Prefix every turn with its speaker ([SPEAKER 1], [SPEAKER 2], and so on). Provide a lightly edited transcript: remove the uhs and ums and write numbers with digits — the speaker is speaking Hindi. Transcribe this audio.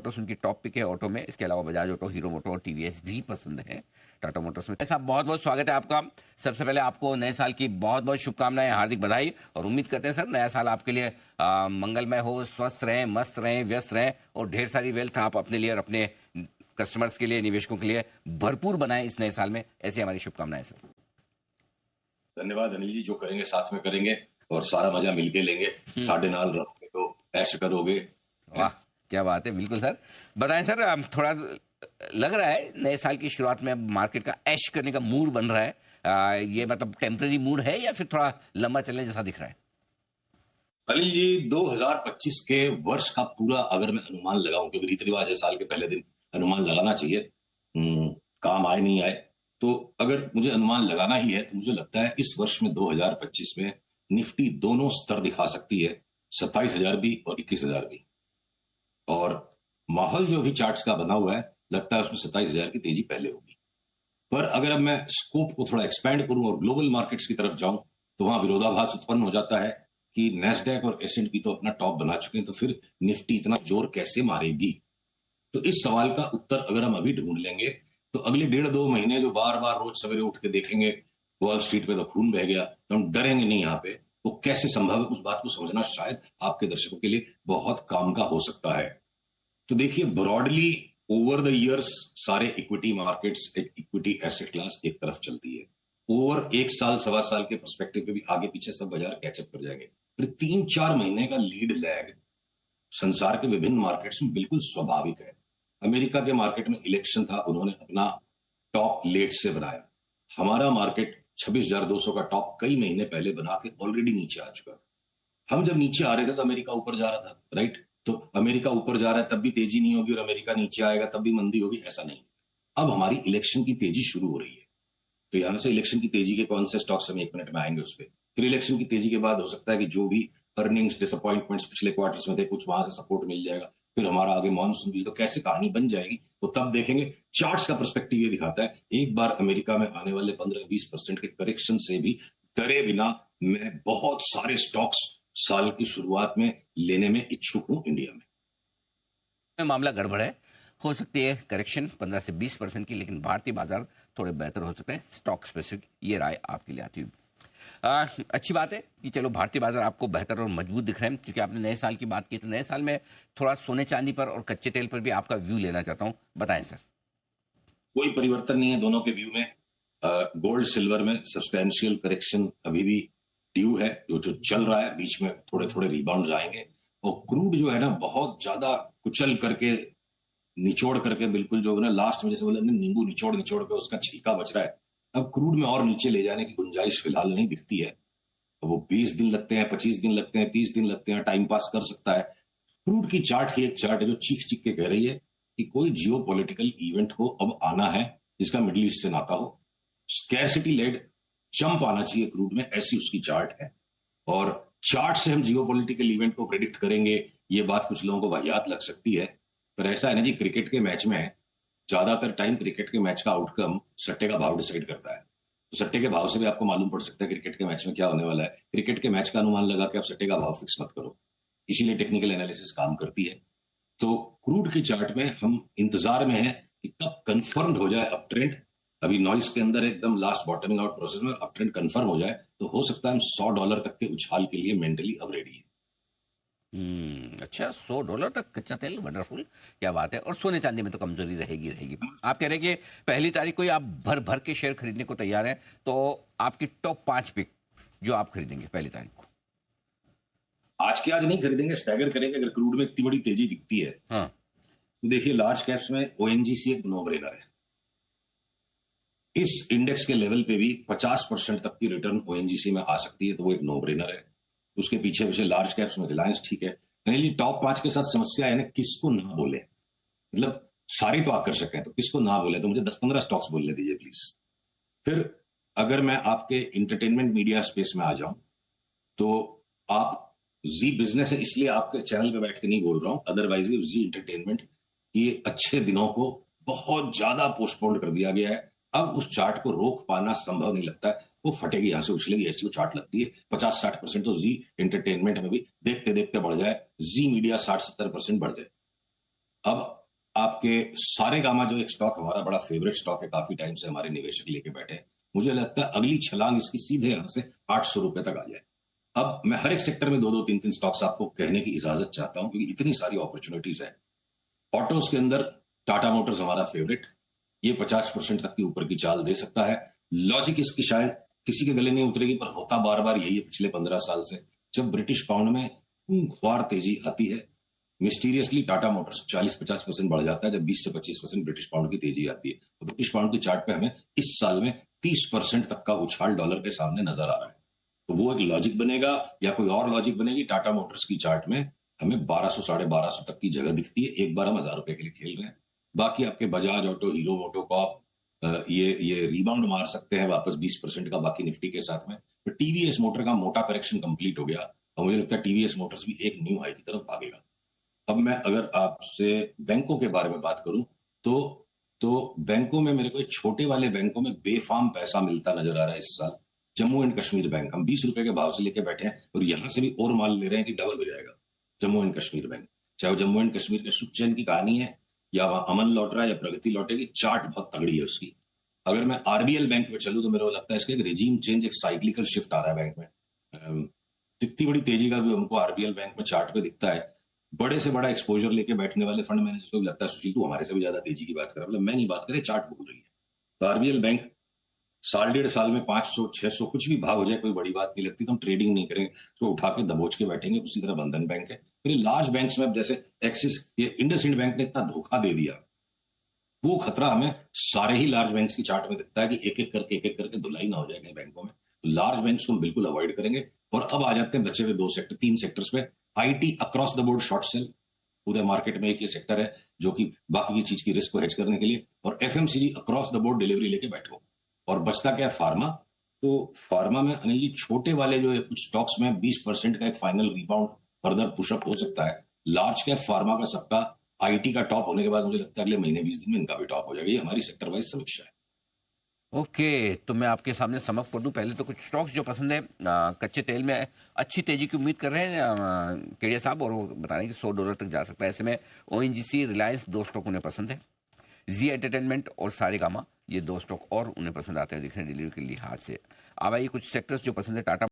[SPEAKER 1] मोटर्स उनकी टॉप पिक है ऑटो में। इसके अलावा बजाज ऑटो, हीरो मोटो और टीवीएस भी पसंद है टाटा मोटर्स में। साहब बहुत बहुत स्वागत है आपका। सबसे पहले आपको नए साल की बहुत बहुत शुभकामनाएं, हार्दिक बधाई, और उम्मीद करते हैं सर नया साल आपके लिए मंगलमय हो, स्वस्थ रहें, मस्त रहें, व्यस्त रहें और ढेर सारी वेल्थ आप अपने लिए और अपने कस्टमर्स के लिए, निवेशकों के लिए भरपूर बनाएं इस नए साल में। ऐसी हमारी शुभकामनाएं सर।
[SPEAKER 2] धन्यवाद अनिल जी, जो करेंगे साथ में करेंगे और सारा मजा मिलके लेंगे। साढ़े नाल रहोगे तो ऐश करोगे।
[SPEAKER 1] वाह क्या बात है, बिल्कुल सर। बताएं सर, थोड़ा लग रहा है नए साल की शुरुआत में मार्केट का ऐश करने का मूड बन रहा है, ये मतलब टेम्पररी मूड है या फिर थोड़ा लंबा चलने जैसा दिख रहा है?
[SPEAKER 2] अनिल जी, 2025 के वर्ष का पूरा अगर मैं अनुमान लगाऊं, क्योंकि रीति रिवाज है साल के पहले दिन अनुमान लगाना चाहिए, काम आए नहीं आए, तो अगर मुझे अनुमान लगाना ही है तो मुझे लगता है इस वर्ष में 2025 में निफ्टी दोनों स्तर दिखा सकती है, 27,000 भी और 21,000 भी। और माहौल जो भी चार्ट्स का बना हुआ है, लगता है उसमें 27,000 की तेजी पहले होगी। पर अगर अब मैं स्कोप को थोड़ा एक्सपैंड करूं और ग्लोबल मार्केट्स की तरफ जाऊं, तो वहां विरोधाभास उत्पन्न हो जाता है कि नैस्डैक और एस&पी तो अपना टॉप बना चुके हैं, तो फिर निफ्टी इतना जोर कैसे मारेगी। तो इस सवाल का उत्तर अगर हम अभी ढूंढ लेंगे तो अगले 1.5-2 महीने जो बार बार रोज सवेरे उठ के देखेंगे वॉल स्ट्रीट पे तो खून बह गया, तो हम डरेंगे नहीं। यहाँ पे वो कैसे संभव है, उस बात को समझना शायद आपके दर्शकों के लिए बहुत काम का हो सकता है। तो देखिए, ब्रॉडली ओवर द इयर्स सारे equity markets, equity asset class एक तरफ चलती है। ओवर 1 साल, सवा साल के पर्सपेक्टिव पे भी आगे पीछे सब बाजार कैचअप कर जाएंगे। फिर 3-4 महीने का लीड लैग संसार के विभिन्न मार्केट्स में बिल्कुल स्वाभाविक है। अमेरिका के मार्केट में इलेक्शन था, उन्होंने अपना टॉप लेट से बनाया। हमारा मार्केट 26,200 का टॉप कई महीने पहले बना के ऑलरेडी नीचे आ चुका। हम जब नीचे आ रहे थे तो अमेरिका ऊपर जा रहा था, राइट? तो अमेरिका ऊपर जा रहा है तब भी तेजी नहीं होगी और अमेरिका नीचे आएगा तब भी मंदी होगी, ऐसा नहीं। अब हमारी इलेक्शन की तेजी शुरू हो रही है, तो यहां से इलेक्शन की तेजी के कौन से स्टॉक्स हम 1 मिनट में आएंगे उस पर। फिर इलेक्शन की तेजी के बाद हो सकता है कि जो भी अर्निंग्स डिसअपॉइंटमेंट्स पिछले क्वार्टर्स में थे, कुछ वहां से सपोर्ट मिल जाएगा। फिर हमारा आगे मॉनसून भी, तो कैसे कहानी बन जाएगी वो तब देखेंगे। चार्ट्स का पर्सपेक्टिव ये दिखाता है, एक बार अमेरिका में आने वाले 15-20% के करेक्शन से भी डरे बिना मैं बहुत सारे स्टॉक्स साल की शुरुआत में लेने में इच्छुक हूं इंडिया में।
[SPEAKER 1] मामला गड़बड़ है, हो सकती है करेक्शन 15 से 20% की, लेकिन भारतीय बाजार थोड़े बेहतर हो सकते हैं स्टॉक स्पेसिफिक। ये राय आपके लिए आती हुई अच्छी बात है कि चलो भारतीय बाजार आपको बेहतर और मजबूत दिख रहे हैं। क्योंकि आपने नए साल की बात की, तो नए साल में थोड़ा सोने चांदी पर और कच्चे तेल पर भी आपका व्यू लेना चाहता हूं, बताएं सर।
[SPEAKER 2] कोई परिवर्तन नहीं है दोनों के व्यू में। गोल्ड सिल्वर में सब्सटैंशियल करेक्शन अभी भी ड्यू है, जो चल रहा है, बीच में थोड़े थोड़े रिबाउंड आएंगे। और क्रूड जो है ना, बहुत ज्यादा कुचल करके, निचोड़ करके, बिल्कुल जो है ना लास्ट में जैसे बोले नींबू निचोड़ निचोड़ के उसका छिलका बच रहा है। अब क्रूड में और नीचे ले जाने की गुंजाइश फिलहाल नहीं दिखती है। वो 20 दिन लगते हैं, 25 दिन लगते हैं, 30 दिन लगते हैं, टाइम पास कर सकता है। क्रूड की चार्ट ही एक चार्ट है जो चीख चीख के कह रही है कि कोई जियो पॉलिटिकल इवेंट को अब आना है जिसका मिडिल ईस्ट से नाता हो। स्कैरसिटी लेड जंप आना चाहिए क्रूड में, ऐसी उसकी चार्ट है। और चार्ट से हम जियो पॉलिटिकल इवेंट को प्रेडिक्ट करेंगे, ये बात कुछ लोगों को वाहियात लग सकती है, पर ऐसा है ना जी, क्रिकेट के मैच में ज्यादातर टाइम क्रिकेट के मैच का आउटकम सट्टे का भाव डिसाइड करता है। तो सट्टे के भाव से भी आपको मालूम पड़ सकता है क्रिकेट के मैच में क्या होने वाला है। क्रिकेट के मैच का अनुमान लगा के आप सट्टे का भाव फिक्स मत करो, इसीलिए टेक्निकल एनालिसिस काम करती है। तो क्रूड की चार्ट में हम इंतजार में हैं कि कब कंफर्म हो जाए अप ट्रेंड। अभी नॉइस के अंदर एकदम लास्ट बॉटमिंग आउट प्रोसेस में अप ट्रेंड कंफर्म हो जाए तो हो सकता है हम $100 तक के उछाल के लिए मेंटली अब रेडी है।
[SPEAKER 1] अच्छा, $100 तक कच्चा तेल, वंडरफुल, क्या बात है। और सोने चांदी में तो कमजोरी रहेगी रहेगी। आप कह रहे हैं कि पहली तारीख को ही आप भर भर के शेयर खरीदने को तैयार हैं, तो आपकी टॉप 5 पिक जो आप खरीदेंगे पहली तारीख को?
[SPEAKER 2] आज के आज नहीं खरीदेंगे, स्टैगर करेंगे। अगर क्रूड में इतनी बड़ी तेजी दिखती है,
[SPEAKER 1] हाँ,
[SPEAKER 2] तो देखिए लार्ज कैप्स में ओएनजीसी एक नो ब्रेनर है। इस इंडेक्स के लेवल पे भी 50% तक की रिटर्न ओएनजीसी में आ सकती है, तो वो एक नो ब्रेनर है। उसके पीछे पीछे लार्ज कैप्स में रिलायंस ठीक है। टॉप 5 के साथ समस्या है ना, किसको ना बोले, मतलब सारे तो आकर्षक हैं, तो किसको ना बोले। तो मुझे 10-15 स्टॉक्स बोलने दीजिए प्लीज। फिर अगर मैं आपके इंटरटेनमेंट मीडिया स्पेस में आ जाऊं, तो आप जी बिजनेस है इसलिए आपके चैनल पे बैठ के नहीं बोल रहा हूं, अदरवाइज भी जी एंटरटेनमेंट ये अच्छे दिनों को बहुत ज्यादा पोस्टपोन कर दिया गया है। अब उस चार्ट को रोक पाना संभव नहीं लगता है, वो फटेगी, यहां से उछलेगी, ऐसी वो चार्ट लगती है। 50-60% तो जी एंटरटेनमेंट में भी देखते देखते बढ़ जाए, जी मीडिया 60-70% बढ़ जाए। अब आपके सारे गामा जो एक स्टॉक हमारा बड़ा फेवरेट स्टॉक है, काफी टाइम से हमारे निवेशक लेके बैठे हैं, मुझे लगता है अगली छलांग इसकी सीधे यहां से 800 रुपए तक आ जाए। अब मैं हर एक सेक्टर में दो दो तीन तीन स्टॉक्स आपको कहने की इजाजत चाहता हूं, क्योंकि इतनी सारी अपॉर्चुनिटीज है। ऑटोज के अंदर टाटा मोटर्स हमारा फेवरेट, ये 50% तक की ऊपर की चाल दे सकता है। लॉजिक इसकी शायद किसी के गले नहीं उतरेगी, पर होता बार बार यही है पिछले 15 साल से। जब ब्रिटिश पाउंड में खूंखार तेजी आती है, मिस्टीरियसली टाटा मोटर्स 40-50% बढ़ जाता है। जब 20 से 25% ब्रिटिश पाउंड की तेजी आती है, तो ब्रिटिश पाउंड के चार्ट पे हमें इस साल में 30% तक का उछाल डॉलर के सामने नजर आ रहा है। तो वो एक लॉजिक बनेगा या कोई और लॉजिक बनेगी, टाटा मोटर्स की चार्ट में हमें 1200 1250 तक की जगह दिखती है। एक बार हम 1000 रुपए के लिए खेल रहे हैं। बाकी आपके बजाज ऑटो, हीरो मोटोकॉर्प, ये रिबाउंड मार सकते हैं वापस 20% का, बाकी निफ्टी के साथ में। तो टीवीएस मोटर का मोटा करेक्शन कंप्लीट हो गया और मुझे लगता है टीवीएस मोटर्स भी एक न्यू हाई की तरफ भागेगा। अब मैं अगर आपसे बैंकों के बारे में बात करूं, तो बैंकों में मेरे को एक छोटे वाले बैंकों में बेफाम पैसा मिलता नजर आ रहा है इस साल। जम्मू एंड कश्मीर बैंक, हम 20 रुपए के भाव से लेके बैठे हैं और यहां से भी और माल ले रहे हैं कि डबल हो जाएगा। जम्मू एंड कश्मीर बैंक, चाहे वो जम्मू एंड कश्मीर के सुख चैन की कहानी है, या वहां अमन लौट रहा है या प्रगति लौटेगी, चार्ट बहुत तगड़ी है उसकी। अगर मैं आरबीएल बैंक में चलूं, तो मेरे को लगता है इसका एक रेजिम चेंज, एक साइक्लिकल शिफ्ट आ रहा है बैंक में। इतनी बड़ी तेजी का भी हमको आरबीएल बैंक में चार्ट पे दिखता है। बड़े से बड़ा एक्सपोजर लेके बैठने वाले फंड मैनेजर को भी लगता है सुशील तू हमारे से भी ज्यादा तेजी की बात कर रहा है, मतलब मैं नहीं बात करे, चार्ट बोल रही है। तो आरबीएल बैंक साल डेढ़ साल में 500 600 कुछ भी भाव हो जाए कोई बड़ी बात नहीं लगती, तो हम ट्रेडिंग नहीं करेंगे, तो उठा के दबोच के बैठेंगे। उसी तरह बंधन बैंक है। फिर लार्ज बैंक्स में, अब जैसे एक्सिस, ये इंडसइंड बैंक ने इतना धोखा दे दिया, वो खतरा हमें सारे ही लार्ज बैंक्स की चार्ट में दिखता है कि एक एक करके धुलाई ना हो जाए कहीं बैंकों में। तो लार्ज बैंक्स को हम बिल्कुल अवॉइड करेंगे। और अब आ जाते हैं बचे हुए 2 सेक्टर 3 सेक्टर्स पे। IT across the board short cell, पूरे मार्केट में एक ही सेक्टर है जो कि बाकी की चीज की रिस्क को हेज करने के लिए। और FMCG across the board delivery लेके बैठो। और बचता क्या है? फार्मा। तो फार्मा में अनिल जी, छोटे वाले जो है कुछ स्टॉक्स में 20% का एक फाइनल रिबाउंड फर्दर पुशअप हो सकता है। लार्ज कैप फार्मा का सबका आईटी का टॉप होने के बाद मुझे लगता है अगले महीने 20 दिन में इनका भी टॉप हो जाएगा। ये हमारी सेक्टर वाइज समीक्षा है।
[SPEAKER 1] ओके, तो मैं आपके सामने समअप कर दूं। पहले तो कुछ स्टॉक्स जो पसंद है, कच्चे तेल में अच्छी तेजी की उम्मीद कर रहे हैं केडिया साहब, और वो बता रहे हैं कि $100 तक जा सकता है। ऐसे में ओएनजीसी, रिलायंस, 2 स्टॉक उन्हें पसंद है। जी एंटरटेनमेंट और सारेगामा, ये 2 स्टॉक और उन्हें पसंद आते हैं दिख रहे हैं डिलीवरी के लिहाज से। अब आइए कुछ सेक्टर्स जो पसंद है। टाटा